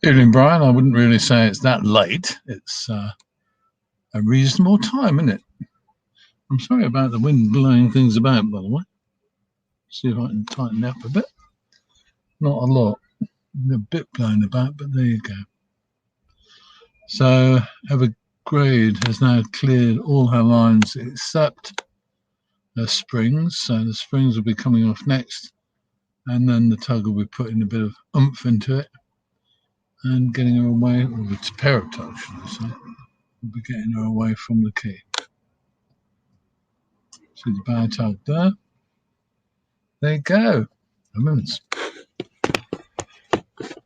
Evening, Brian. I wouldn't really say it's that late. It's a reasonable time, isn't it? I'm sorry about the wind blowing things about, by the way. See if I can tighten it up a bit. Not a lot. A bit blown about, but there you go. So Evergrade has now cleared all her lines except the springs. So the springs will be coming off next, and then the tug will be putting a bit of oomph into it and getting her away, or the pair of tugs, should I say, will be getting her away from the quay. See the bow tug there. There you go.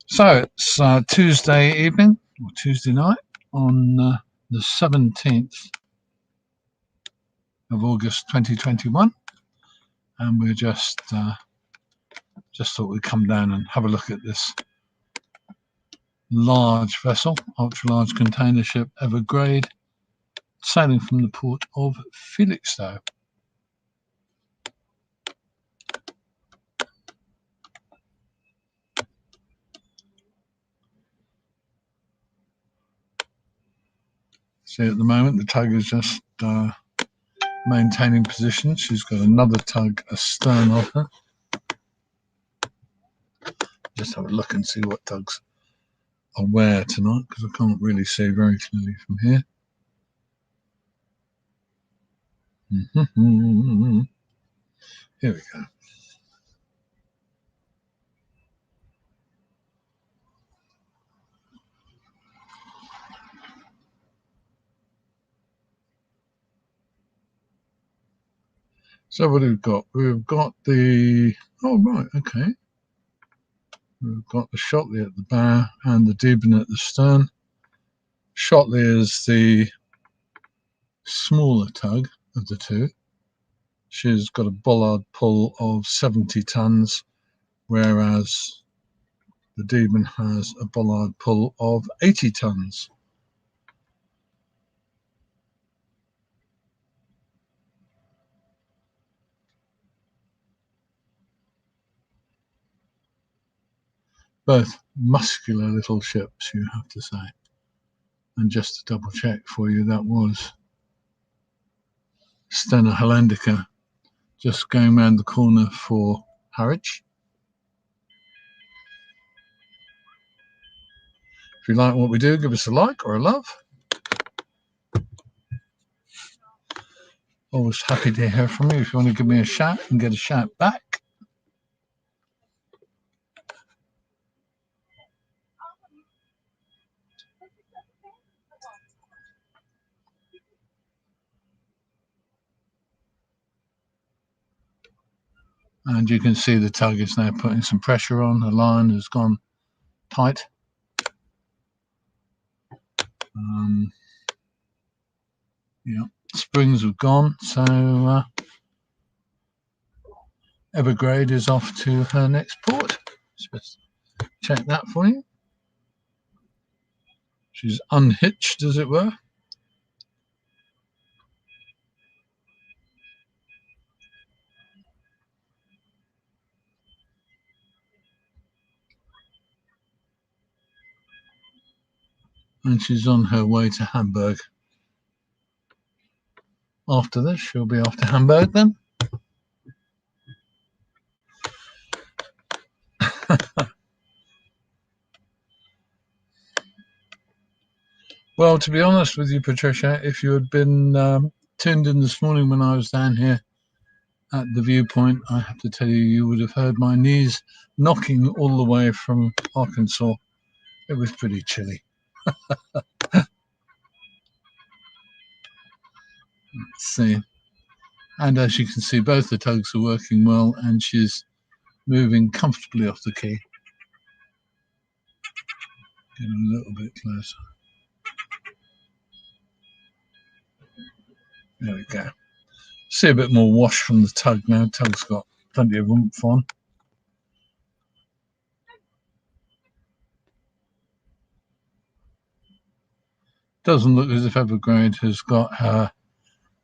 So it's Tuesday evening or Tuesday night on the 17th of August 2021, and we're just thought we'd come down and have a look at this large vessel, ultra large container ship Evergrade, sailing from the port of Felixstowe. See, at the moment the tug is just maintaining position. She's got another tug astern of her. Just have a look and see what tugs are where tonight, because I can't really see very clearly from here. Here we go. So what have we got? We've got the, oh right, okay. We've got the Shotley at the bow and the Deben at the stern. Shotley is the smaller tug of the two. She's got a bollard pull of 70 tons, whereas the Deben has a bollard pull of 80 tons. Both muscular little ships, you have to say. And just to double check for you, that was Stena Hollandica just going round the corner for Harwich. If you like what we do, give us a like or a love. Always happy to hear from you. If you want to give me a shout and get a shout back. And you can see the tug is now putting some pressure on. The line has gone tight. Yeah, springs have gone, so Evergrade is off to her next port. Just check that for you. She's unhitched, as it were. And she's on her way to Hamburg. After this, she'll be off to Hamburg then. Well, to be honest with you, Patricia, if you had been tuned in this morning when I was down here at the viewpoint, I have to tell you, you would have heard my knees knocking all the way from Arkansas. It was pretty chilly. Let's see. And as you can see, both the tugs are working well, and she's moving comfortably off the quay. Getting a little bit closer. There we go. See a bit more wash from the tug now. Tug's got plenty of oomph on. Doesn't look as if Evergrade has got her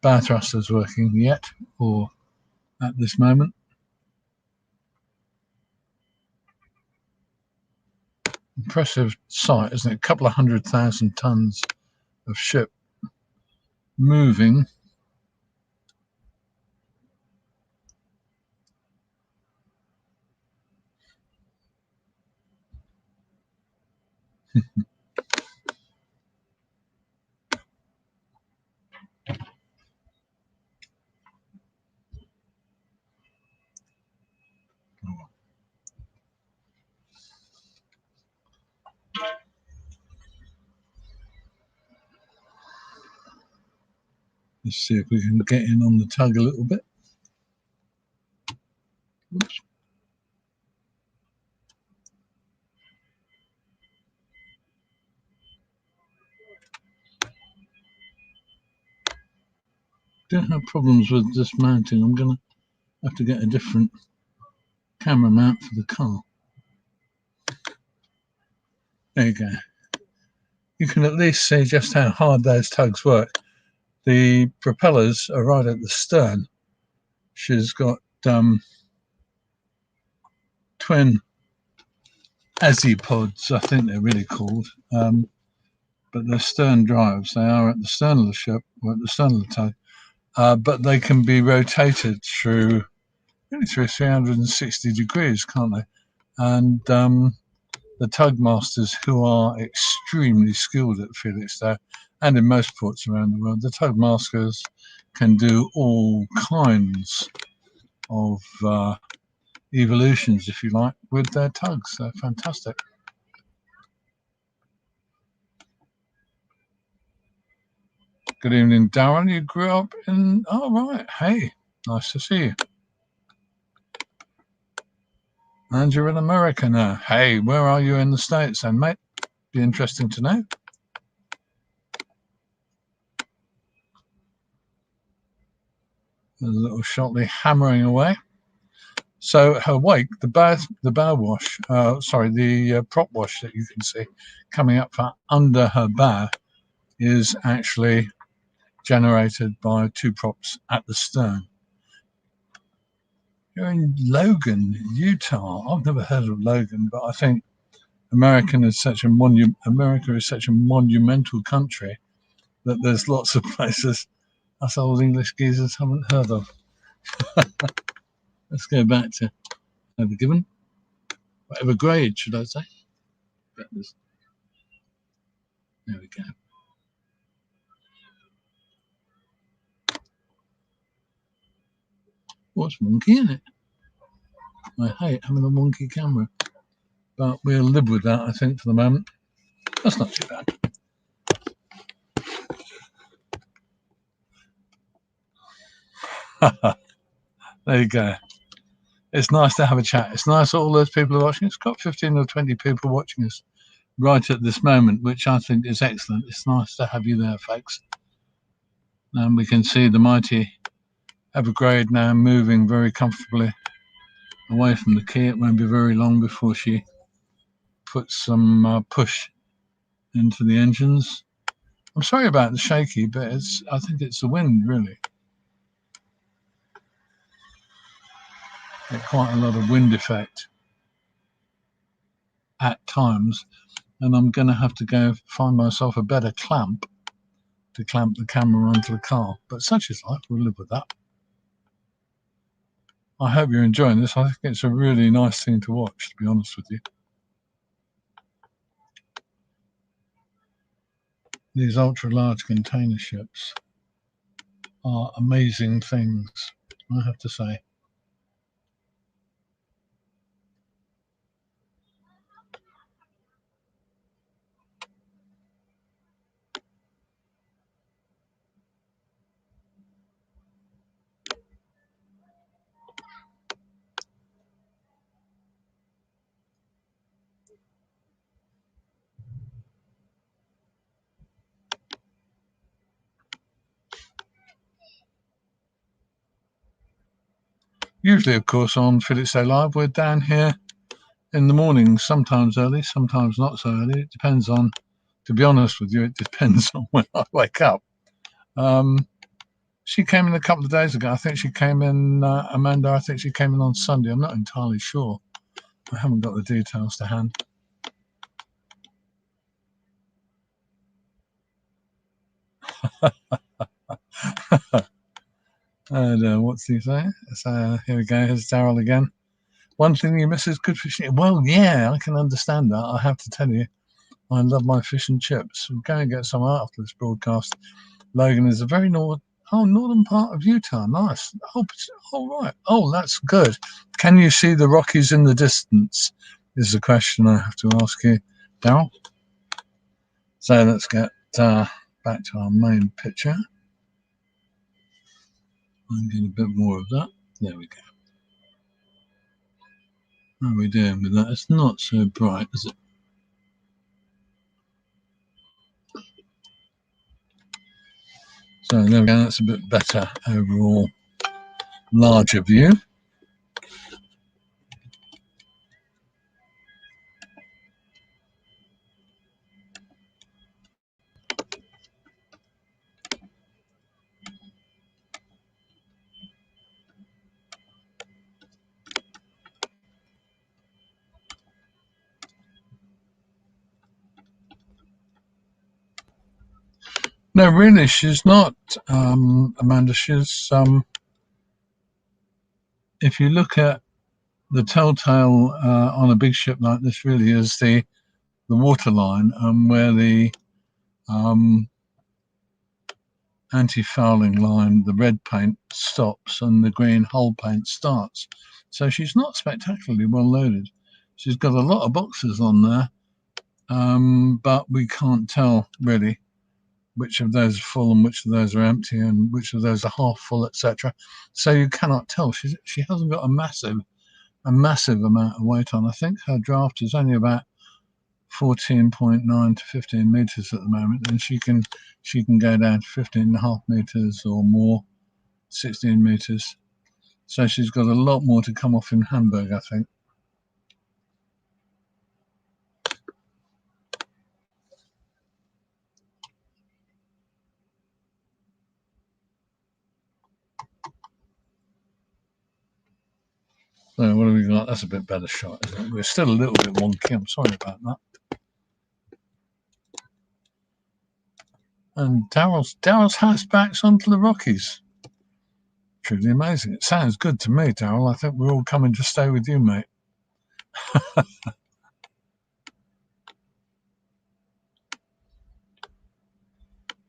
bow thrusters working yet, or at this moment. Impressive sight, isn't it? A couple of 100,000 tons of ship moving. Let's see if we can get in on the tug a little bit. Oops. Don't have problems with dismounting. I'm going to have to get a different camera mount for the car. There you go. You can at least see just how hard those tugs work. The propellers are right at the stern. She's got twin azipods, I think they're really called, but they're stern drives. They are at the stern of the ship, or at the stern of the tug, but they can be rotated through 360 degrees, can't they? And the tug masters, who are extremely skilled at Felix there, and in most ports around the world, the tug masters can do all kinds of evolutions, if you like, with their tugs. They're fantastic. Good evening, Darren. You grew up in... Oh, right. Hey, nice to see you. And you're in America now. Hey, where are you in the States then, mate? Be interesting to know. There's a little Shotley hammering away. So her wake, the bow wash, the prop wash that you can see coming up for under her bow is actually generated by two props at the stern. You're in Logan, Utah. I've never heard of Logan, but I think America is such a monumental country that there's lots of places us old English geezers haven't heard of. Let's go back to Ever Given. Whatever grade, should I say? There we go. What's wonky in it? I hate having a wonky camera, but we'll live with that, I think, for the moment. That's not too bad. There you go. It's nice to have a chat. It's nice that all those people are watching. It's got 15 or 20 people watching us right at this moment, which I think is excellent. It's nice to have you there, folks. And we can see the mighty Evergrade now moving very comfortably away from the quay. It won't be very long before she puts some push into the engines. I'm sorry about the shaky, but I think it's the wind, really. Get quite a lot of wind effect at times, and I'm going to have to go find myself a better clamp to clamp the camera onto the car. But such is life. We'll live with that. I hope you're enjoying this. I think it's a really nice thing to watch, to be honest with you. These ultra-large container ships are amazing things, I have to say. Usually, of course, on Physique Live, we're down here in the morning, sometimes early, sometimes not so early. It depends on, to be honest with you, it depends on when I wake up. She came in a couple of days ago. I think she came in, Amanda, I think she came in on Sunday. I'm not entirely sure. I haven't got the details to hand. And what's he saying? So here we go. Here's Daryl again. One thing you miss is good fishing. Well, yeah, I can understand that. I have to tell you, I love my fish and chips. We'll go and get some after this broadcast. Logan is a very northern part of Utah. Nice. Oh, right. Oh, that's good. Can you see the Rockies in the distance? Is the question I have to ask you, Daryl. So let's get back to our main picture. I'll get a bit more of that. There we go. How are we doing with that? It's not so bright, is it? So there we go. That's a bit better overall, larger view. No, really, she's not, Amanda. She's, if you look at the telltale on a big ship like this, really is the waterline where the anti-fouling line, the red paint stops and the green hull paint starts. So she's not spectacularly well loaded. She's got a lot of boxes on there, but we can't tell really which of those are full and which of those are empty and which of those are half full, etc. So you cannot tell. She hasn't got a massive amount of weight on. I think her draft is only about 14.9 to 15 meters at the moment, and she can go down to 15.5 meters or more, 16 meters. So she's got a lot more to come off in Hamburg, I think. So what have we got? That's a bit better shot, isn't it? We're still a little bit wonky. I'm sorry about that. And Daryl's house backs onto the Rockies. Truly amazing. It sounds good to me, Daryl. I think we're all coming to stay with you, mate. It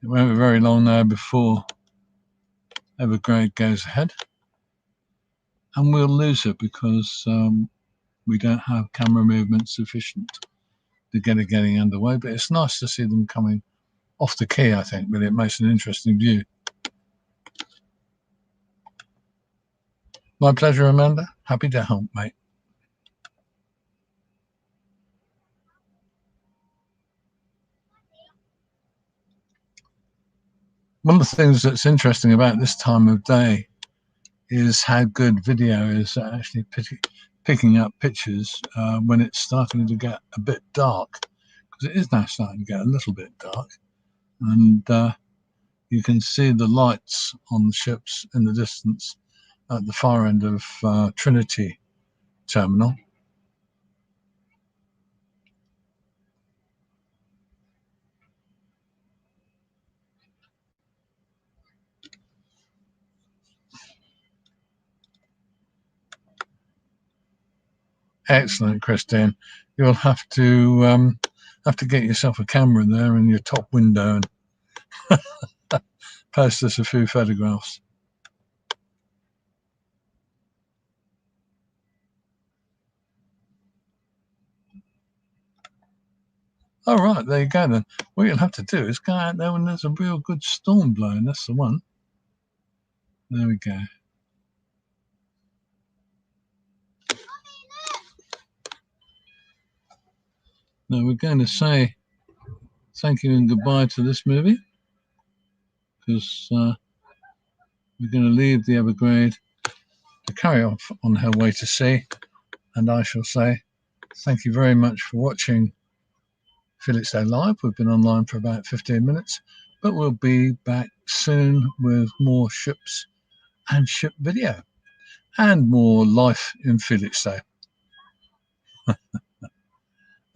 won't be very long now before Evergrade goes ahead, and we'll lose it because we don't have camera movement sufficient to get it getting underway. But it's nice to see them coming off the quay, I think. Really, it makes an interesting view. My pleasure, Amanda. Happy to help, mate. One of the things that's interesting about this time of day is how good video is at actually picking up pictures when it's starting to get a bit dark, because it is now starting to get a little bit dark, and you can see the lights on the ships in the distance at the far end of Trinity Terminal. Excellent, Christine. You'll have to get yourself a camera there in your top window and post us a few photographs. All right, there you go then. What you'll have to do is go out there when there's a real good storm blowing. That's the one. There we go. Now we're going to say thank you and goodbye to this movie, because we're going to leave the Evergrade to carry off on her way to sea, and I shall say thank you very much for watching Physique Live. We've been online for about 15 minutes, but we'll be back soon with more ships and ship video and more life in Physique.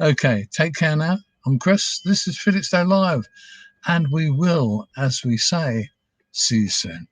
Okay, take care now. I'm Chris. This is Physique Live. and we will, as we say, see you soon.